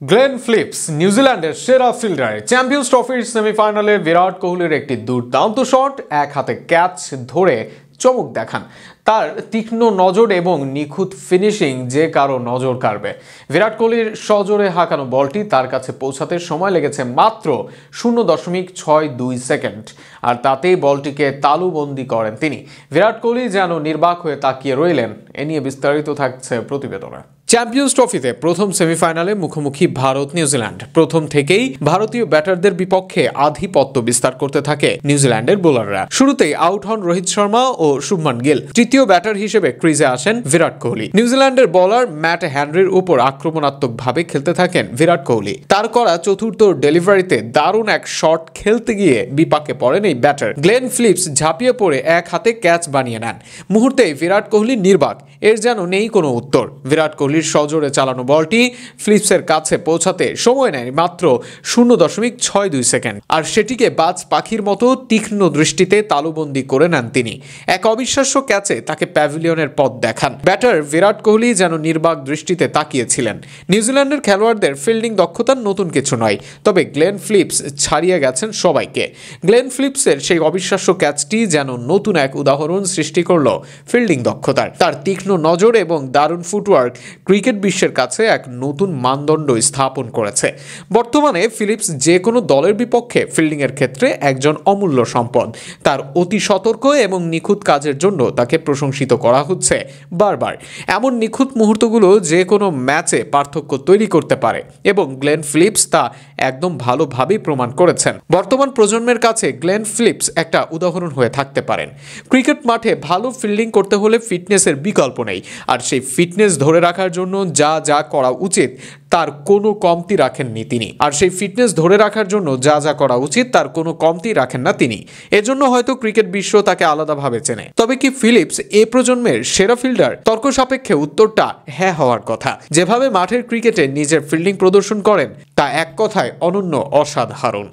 Glenn Phillips নিউজিল্যান্ডের সেরা fielder. Champions ট্রফির সেমিফাইনালে বিরাট কোহলির একটি দুর্দান্ত শট, এক হাতে ক্যাচ ধরে চমক দেখান। তার তীক্ষ্ণ নজর এবং নিখুঁত ফিনিশিং যে কারো নজর কাড়বে। বিরাট কোহলির সজোরে হাঁকানো বলটি তার কাছে পৌঁছাতে সময় লেগেছে মাত্র 0.62 সেকেন্ড, আর তাতেই বলটিকে তালুবন্দি করেন তিনি। বিরাট কোহলি যেন নির্বাক হয়ে তাকিয়ে রইলেন। এ নিয়ে বিস্তারিত থাকছে প্রতিবেদনে। চ্যাম্পিয়ন্স ট্রফিতে প্রথম সেমিফাইনালে মুখোমুখি ভারত নিউজিল্যান্ড। প্রথম থেকেই ভারতীয় ব্যাটারদের বিপক্ষে আধিপত্য বিস্তার করতে থাকে নিউজিল্যান্ডের বোলাররা। শুরুতেই আউট হন রোহিত শর্মা ও শুভমান গিল। তৃতীয় ব্যাটার হিসেবে ক্রিজে আসেন বিরাট কোহলি। নিউজিল্যান্ডের বোলার ম্যাট হেনরির উপর আক্রমণাত্মকভাবে খেলতে থাকেন বিরাট কোহলি। তার করা চতুর্থ ডেলিভারিতে দারুণ এক শট খেলতে গিয়ে বিপাকে পড়েন এই ব্যাটার। গ্লেন ফিলিপস ঝাঁপিয়ে পড়ে এক হাতে ক্যাচ বানিয়ে নেন। মুহূর্তেই বিরাট কোহলি নির্বাক, এর যেন নেই কোনো উত্তর। বিরাট কোহলির সজোরে চালানো বলটি ফিলিপসের কাছে পৌঁছাতে সময় নেয় মাত্র 0.62 সেকেন্ড, আর সেটিকে বাজ পাখির মতো তীক্ষ্ণ দৃষ্টিতে তালুবন্দি করে নেন তিনি। এক অবিশ্বাস্য ক্যাচে তাকে প্যাভিলিয়নের পথ দেখান। ব্যাটার বিরাট কোহলি যেন নির্বাক দৃষ্টিতে তাকিয়েছিলেন। নিউজিল্যান্ডের খেলোয়াড়দের ফিল্ডিং দক্ষতার নতুন কিছু নয়, তবে গ্লেন ফিলিপস ছাড়িয়ে গেছেন সবাইকে। গ্লেন ফিলিপসের সেই অবিশ্বাস্য ক্যাচটি যেন নতুন এক উদাহরণ সৃষ্টি করল ফিল্ডিং দক্ষতার। তার তীক্ষ্ণ নজর এবং দারুণ ফুটওয়ার্ক ক্রিকেট বিশ্বের কাছে এক নতুন মানদণ্ড স্থাপন করেছে। বর্তমানে ফিলিপস যে কোনো দলের বিপক্ষে ফিল্ডিংয়ের ক্ষেত্রে একজন অমূল্য সম্পদ। তার অতি সতর্ক এবং নিখুঁত কাজের জন্য তাকে প্রশংসিত করা হচ্ছে বারবার। এমন নিখুঁত মুহূর্তগুলো যে কোনো ম্যাচে পার্থক্য তৈরি করতে পারে এবং গ্লেন ফিলিপস তা একদম ভালোভাবেই প্রমাণ করেছেন। বর্তমান প্রজন্মের কাছে গ্লেন ফিলিপস একটা উদাহরণ হয়ে থাকতে পারেন। ক্রিকেট মাঠে ভালো ফিল্ডিং করতে হলে ফিটনেসের বিকল্প নেই, আর সেই ফিটনেস ধরে রাখার জন্য যা যা করা উচিত তার কোনো কমতি রাখেননি তিনি। আর সেই ফিটনেস ধরে রাখার জন্য যা যা করা উচিত তার কোনো কমতি রাখেন না তিনি। এজন্য হয়তো ক্রিকেট বিশ্ব তাকে আলাদাভাবে চেনে। তবে কি ফিলিপস এ প্রজন্মের সেরা ফিল্ডার? তর্ক সাপেক্ষে উত্তরটা হ্যাঁ হওয়ার কথা। যেভাবে মাঠের ক্রিকেটে নিজের ফিল্ডিং প্রদর্শন করেন তা এক কথায় অনন্য, অসাধারণ।